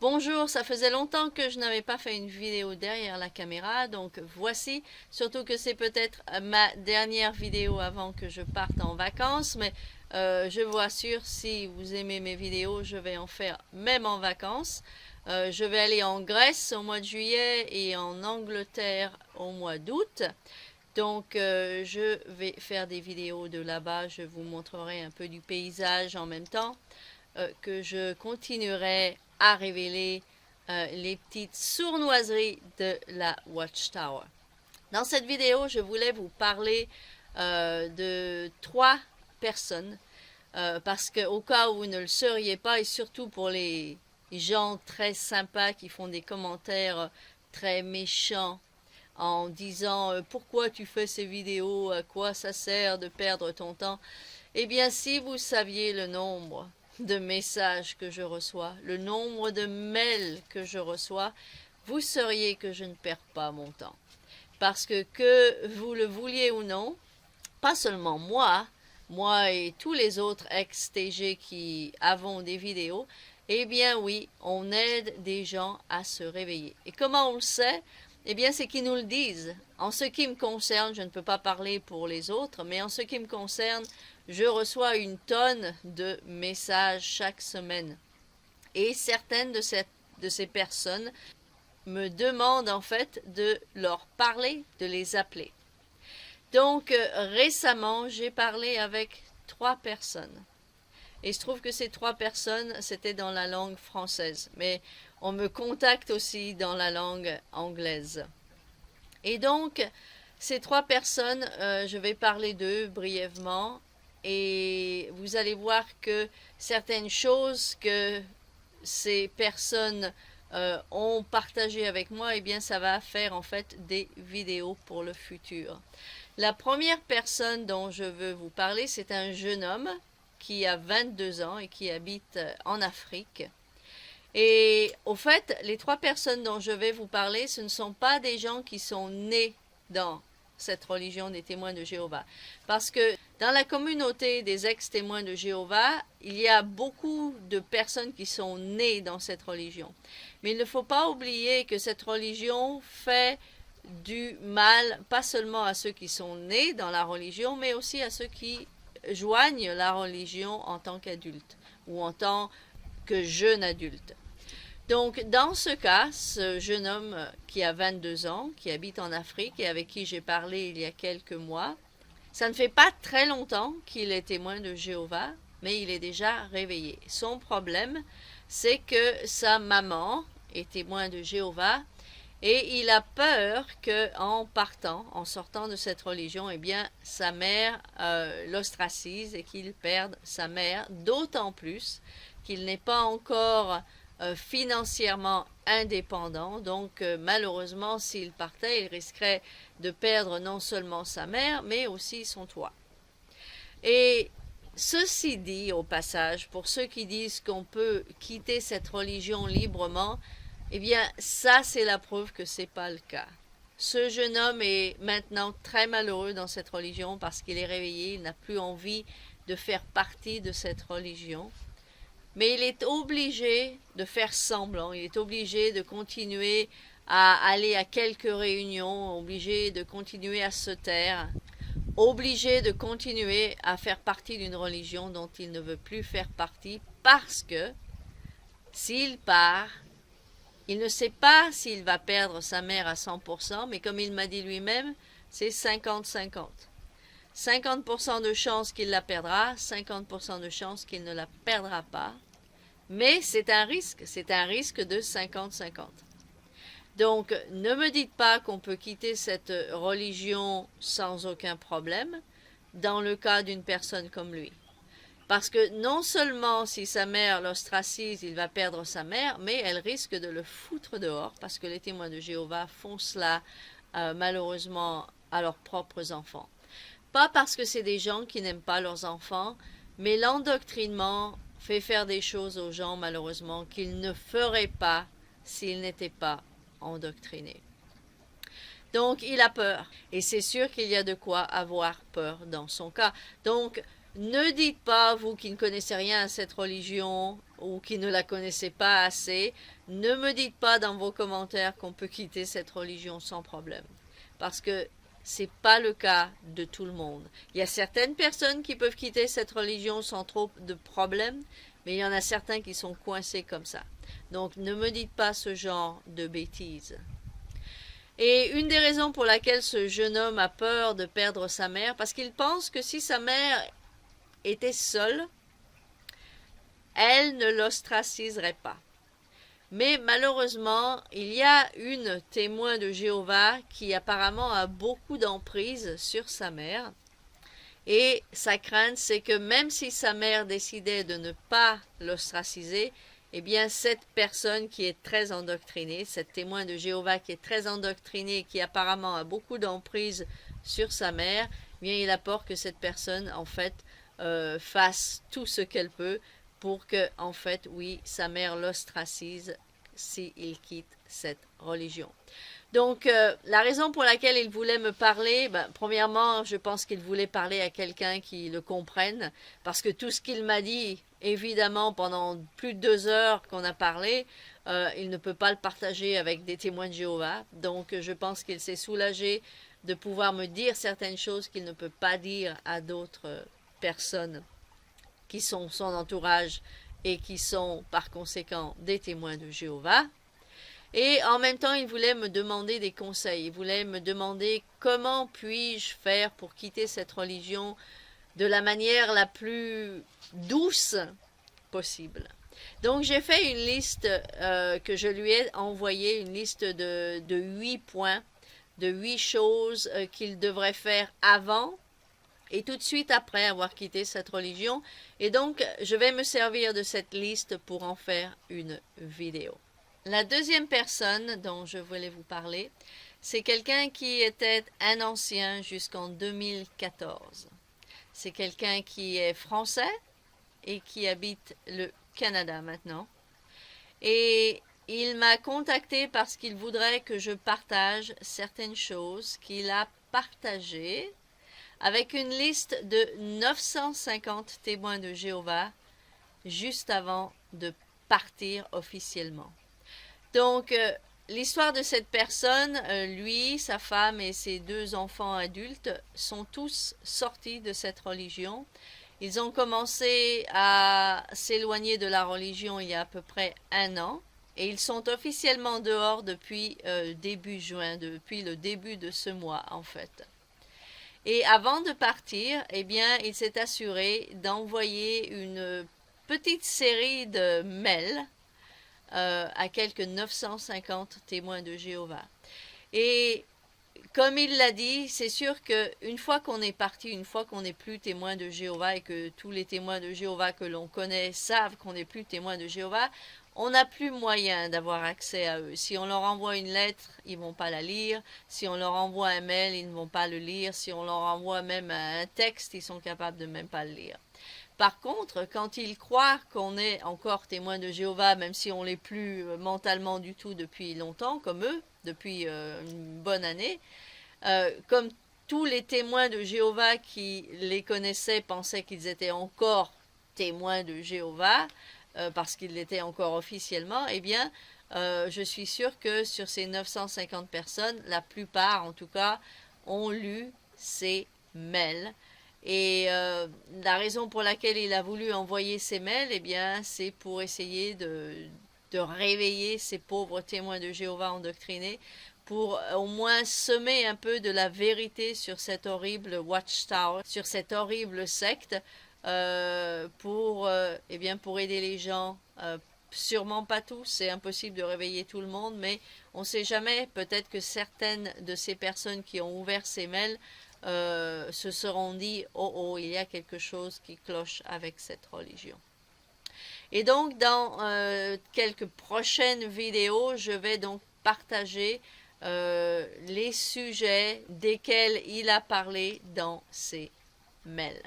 Bonjour, ça faisait longtemps que je n'avais pas fait une vidéo derrière la caméra, donc voici, surtout que c'est peut-être ma dernière vidéo avant que je parte en vacances, mais je vous assure, si vous aimez mes vidéos, je vais en faire même en vacances. Je vais aller en Grèce au mois de juillet et en Angleterre au mois d'août. Donc, je vais faire des vidéos de là-bas, je vous montrerai un peu du paysage en même temps. Que je continuerai à révéler les petites sournoiseries de la Watchtower. Dans cette vidéo, je voulais vous parler de 3 personnes parce que au cas où vous ne le sauriez pas et surtout pour les gens très sympas qui font des commentaires très méchants en disant pourquoi tu fais ces vidéos, à quoi ça sert de perdre ton temps. Eh bien, si vous saviez le nombre de messages que je reçois, le nombre de mails que je reçois, vous sauriez que je ne perds pas mon temps. Parce que vous le vouliez ou non, pas seulement moi et tous les autres ex-TG qui avons des vidéos, eh bien oui, on aide des gens à se réveiller. Et comment on le sait? Eh bien, c'est qu'ils nous le disent. En ce qui me concerne, je ne peux pas parler pour les autres, mais en ce qui me concerne, je reçois une tonne de messages chaque semaine. Et certaines de ces personnes me demandent en fait de leur parler, de les appeler. Donc, récemment, j'ai parlé avec 3 personnes. Et il se trouve que ces 3 personnes, c'était dans la langue française. Mais on me contacte aussi dans la langue anglaise. Et donc, ces 3 personnes, je vais parler d'eux brièvement. Et vous allez voir que certaines choses que ces personnes ont partagées avec moi, eh bien, ça va faire en fait des vidéos pour le futur. La première personne dont je veux vous parler, c'est un jeune homme qui a 22 ans et qui habite en Afrique. Et au fait, les 3 personnes dont je vais vous parler, ce ne sont pas des gens qui sont nés dans cette religion des témoins de Jéhovah. Parce que dans la communauté des ex-témoins de Jéhovah, il y a beaucoup de personnes qui sont nées dans cette religion. Mais il ne faut pas oublier que cette religion fait du mal, pas seulement à ceux qui sont nés dans la religion, mais aussi à ceux qui joignent la religion en tant qu'adultes ou en tant que jeunes adultes. Donc, dans ce cas, ce jeune homme qui a 22 ans, qui habite en Afrique et avec qui j'ai parlé il y a quelques mois, ça ne fait pas très longtemps qu'il est témoin de Jéhovah, mais il est déjà réveillé. Son problème, c'est que sa maman est témoin de Jéhovah et il a peur qu'en partant, en sortant de cette religion, eh bien, sa mère l'ostracise et qu'il perde sa mère, d'autant plus qu'il n'est pas encore financièrement indépendant. Donc, malheureusement, s'il partait, il risquerait de perdre non seulement sa mère, mais aussi son toit. Et ceci dit, au passage, pour ceux qui disent qu'on peut quitter cette religion librement, eh bien, ça, c'est la preuve que ce n'est pas le cas. Ce jeune homme est maintenant très malheureux dans cette religion parce qu'il est réveillé, il n'a plus envie de faire partie de cette religion. Mais il est obligé de faire semblant, il est obligé de continuer à aller à quelques réunions, obligé de continuer à se taire, obligé de continuer à faire partie d'une religion dont il ne veut plus faire partie parce que s'il part, il ne sait pas s'il va perdre sa mère à 100%, mais comme il m'a dit lui-même, c'est 50-50. 50% de chance qu'il la perdra, 50% de chance qu'il ne la perdra pas. Mais c'est un risque de 50-50. Donc, ne me dites pas qu'on peut quitter cette religion sans aucun problème dans le cas d'une personne comme lui. Parce que non seulement si sa mère l'ostracise, il va perdre sa mère, mais elle risque de le foutre dehors, parce que les témoins de Jéhovah font cela malheureusement à leurs propres enfants. Pas parce que c'est des gens qui n'aiment pas leurs enfants, mais l'endoctrinement fait faire des choses aux gens malheureusement qu'ils ne feraient pas s'ils n'étaient pas endoctrinés. Donc il a peur, et c'est sûr qu'il y a de quoi avoir peur dans son cas. Donc ne dites pas, vous qui ne connaissez rien à cette religion, ou qui ne la connaissaient pas assez, ne me dites pas dans vos commentaires qu'on peut quitter cette religion sans problème. Parce que c'est pas le cas de tout le monde. Il y a certaines personnes qui peuvent quitter cette religion sans trop de problèmes, mais il y en a certains qui sont coincés comme ça. Donc ne me dites pas ce genre de bêtises. Et une des raisons pour laquelle ce jeune homme a peur de perdre sa mère, parce qu'il pense que si sa mère était seule, elle ne l'ostraciserait pas. Mais malheureusement, il y a une témoin de Jéhovah qui apparemment a beaucoup d'emprise sur sa mère. Et sa crainte, c'est que même si sa mère décidait de ne pas l'ostraciser, eh bien cette personne qui est très endoctrinée, cette témoin de Jéhovah qui est très endoctrinée et qui apparemment a beaucoup d'emprise sur sa mère, eh bien il a peur que cette personne en fait fasse tout ce qu'elle peut pour que, en fait, oui, sa mère l'ostracise s'il quitte cette religion. Donc, la raison pour laquelle il voulait me parler, premièrement, je pense qu'il voulait parler à quelqu'un qui le comprenne, parce que tout ce qu'il m'a dit, évidemment, pendant plus de 2 heures qu'on a parlé, il ne peut pas le partager avec des témoins de Jéhovah. Donc, je pense qu'il s'est soulagé de pouvoir me dire certaines choses qu'il ne peut pas dire à d'autres personnes qui sont son entourage et qui sont par conséquent des témoins de Jéhovah. Et en même temps, il voulait me demander des conseils. Il voulait me demander comment puis-je faire pour quitter cette religion de la manière la plus douce possible. Donc j'ai fait une liste que je lui ai envoyée, une liste de 8 points, de 8 choses qu'il devrait faire avant et tout de suite après avoir quitté cette religion. Et donc, je vais me servir de cette liste pour en faire une vidéo. La deuxième personne dont je voulais vous parler, c'est quelqu'un qui était un ancien jusqu'en 2014. C'est quelqu'un qui est français et qui habite le Canada maintenant. Et il m'a contacté parce qu'il voudrait que je partage certaines choses qu'il a partagées avec une liste de 950 témoins de Jéhovah juste avant de partir officiellement. Donc, l'histoire de cette personne, lui, sa femme et ses 2 enfants adultes sont tous sortis de cette religion. Ils ont commencé à s'éloigner de la religion il y a à peu près 1 an et ils sont officiellement dehors depuis début juin, depuis le début de ce mois en fait. Et avant de partir, eh bien, il s'est assuré d'envoyer une petite série de mails à quelques 950 témoins de Jéhovah. Et comme il l'a dit, c'est sûr qu'une fois qu'on est parti, une fois qu'on n'est plus témoin de Jéhovah et que tous les témoins de Jéhovah que l'on connaît savent qu'on n'est plus témoin de Jéhovah, on n'a plus moyen d'avoir accès à eux. Si on leur envoie une lettre, ils ne vont pas la lire. Si on leur envoie un mail, ils ne vont pas le lire. Si on leur envoie même un texte, ils sont capables de même pas le lire. Par contre, quand ils croient qu'on est encore témoin de Jéhovah, même si on ne l'est plus mentalement du tout depuis longtemps, comme eux, depuis une bonne année, comme tous les témoins de Jéhovah qui les connaissaient pensaient qu'ils étaient encore témoins de Jéhovah, parce qu'ils l'étaient encore officiellement, eh bien, je suis sûre que sur ces 950 personnes, la plupart en tout cas, ont lu ces mails. Et la raison pour laquelle il a voulu envoyer ces mails, eh bien, c'est pour essayer de réveiller ces pauvres témoins de Jéhovah endoctrinés, pour au moins semer un peu de la vérité sur cette horrible watchtower, sur cette horrible secte, eh bien, pour aider les gens. Sûrement pas tous, c'est impossible de réveiller tout le monde, mais on ne sait jamais, peut-être que certaines de ces personnes qui ont ouvert ces mails se seront dit « Oh, il y a quelque chose qui cloche avec cette religion ». Et donc, dans quelques prochaines vidéos, je vais donc partager les sujets desquels il a parlé dans ces mails.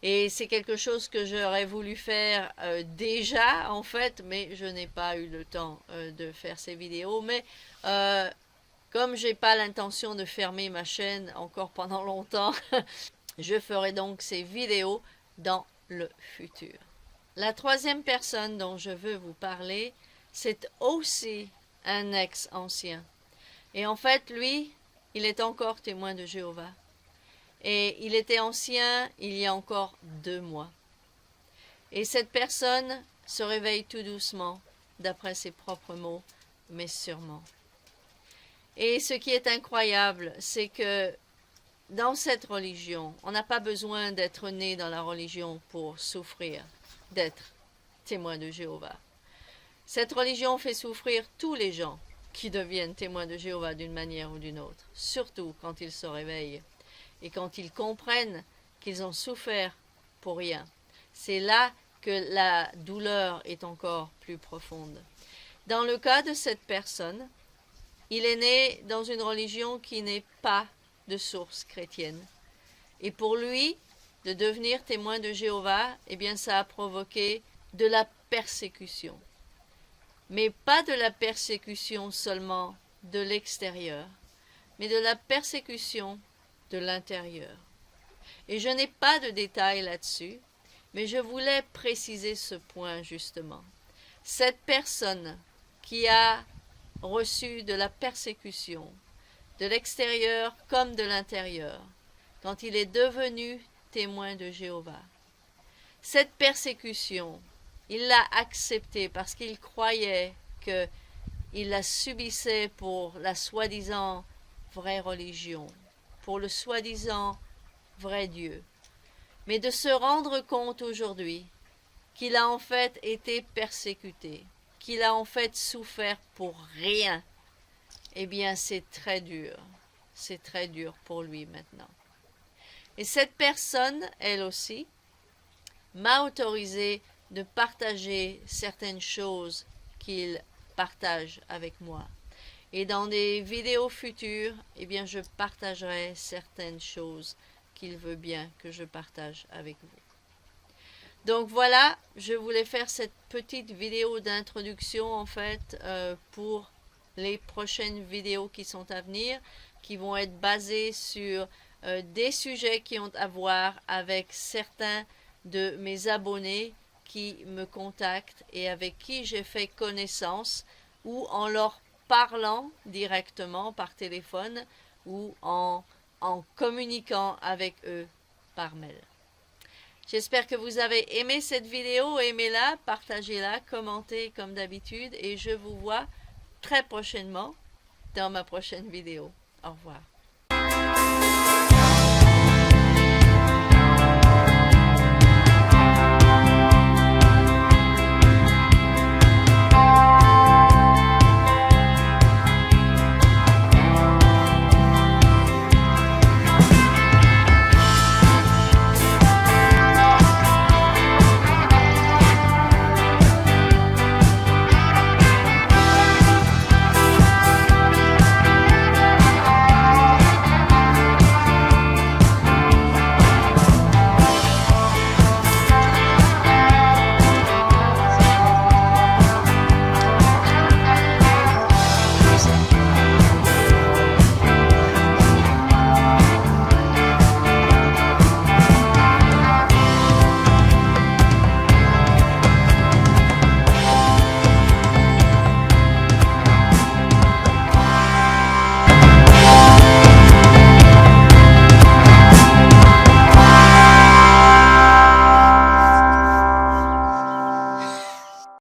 Et c'est quelque chose que j'aurais voulu faire déjà, en fait, mais je n'ai pas eu le temps de faire ces vidéos. Mais comme je n'ai pas l'intention de fermer ma chaîne encore pendant longtemps, je ferai donc ces vidéos dans le futur. La troisième personne dont je veux vous parler, c'est aussi un ex-ancien. Et en fait, lui, il est encore témoin de Jéhovah. Et il était ancien il y a encore 2 mois. Et cette personne se réveille tout doucement, d'après ses propres mots, mais sûrement. Et ce qui est incroyable, c'est que dans cette religion, on n'a pas besoin d'être né dans la religion pour souffrir d'être témoin de Jéhovah. Cette religion fait souffrir tous les gens qui deviennent témoins de Jéhovah d'une manière ou d'une autre, surtout quand ils se réveillent et quand ils comprennent qu'ils ont souffert pour rien. C'est là que la douleur est encore plus profonde. Dans le cas de cette personne, il est né dans une religion qui n'est pas de source chrétienne. Et pour lui, de devenir témoin de Jéhovah, eh bien, ça a provoqué de la persécution. Mais pas de la persécution seulement de l'extérieur, mais de la persécution de l'intérieur. Et je n'ai pas de détails là-dessus, mais je voulais préciser ce point justement. Cette personne qui a reçu de la persécution, de l'extérieur comme de l'intérieur, quand il est devenu témoin de Jéhovah, cette persécution, il l'a acceptée parce qu'il croyait qu'il la subissait pour la soi-disant vraie religion, pour le soi-disant vrai Dieu. Mais de se rendre compte aujourd'hui qu'il a en fait été persécuté, qu'il a en fait souffert pour rien, eh bien c'est très dur pour lui maintenant. Et cette personne, elle aussi, m'a autorisé de partager certaines choses qu'il partage avec moi. Et dans des vidéos futures, eh bien je partagerai certaines choses qu'il veut bien que je partage avec vous. Donc voilà, je voulais faire cette petite vidéo d'introduction en fait pour les prochaines vidéos qui sont à venir, qui vont être basées sur des sujets qui ont à voir avec certains de mes abonnés qui me contactent et avec qui j'ai fait connaissance, ou en leur parlant directement par téléphone ou en communiquant avec eux par mail. J'espère que vous avez aimé cette vidéo, aimez-la, partagez-la, commentez comme d'habitude et je vous vois très prochainement dans ma prochaine vidéo. Au revoir.